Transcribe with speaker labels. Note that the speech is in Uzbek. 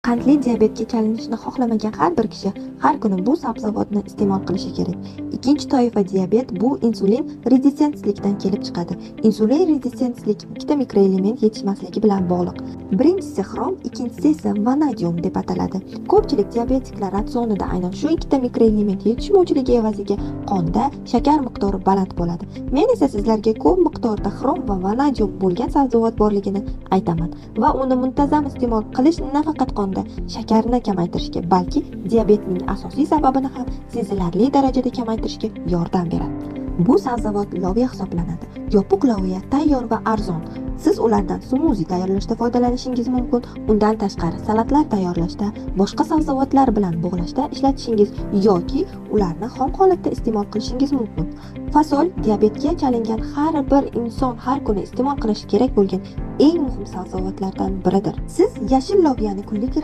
Speaker 1: Qandli diabetga chalinishni xohlamagan har bir kishi har kuni bu sabzavotni iste'mol qilishi kerak. Ikkinchi toifa diabet bu insulin rezistentlikdan kelib chiqadi. Insulin rezistentlik ikkita mikroelement yetishmasligi bilan bog'liq. Birinchisi xrom, ikkinchisi esa vanadium deb ataladi. Ko'pchilik diabetiklar ratsionida aynan shu ikkita mikroelement yetishmovchiligi evaziga qonda shakar miqdori baland bo'ladi. Men esa sizlarga ko'p miqdorda xrom va vanadium bo'lgan sabzavot borligini aytaman va uni muntazam iste'mol qilish nafaqat qonda shakarni kamaytirishga, balki diabetning asosiy sababini ham sezilarli darajada kamaytirishga yordam beradi. Bu sabzavot loviya hisoblanadi. Yopiq loviya tayyor va arzon. Siz ulardan smuzi tayyorlashda foydalanishingiz mumkin. Undan tashqari salatlar tayyorlashda, boshqa sabzavotlar bilan bog'lashda ishlatishingiz yoki ularni xom holatda iste'mol qilishingiz mumkin. Fasol diabetga chalingan har bir inson har kuni iste'mol qilishi kerak bo'lgan eng muhim sabzavotlardan biridir. Siz yashil loviyani kunlik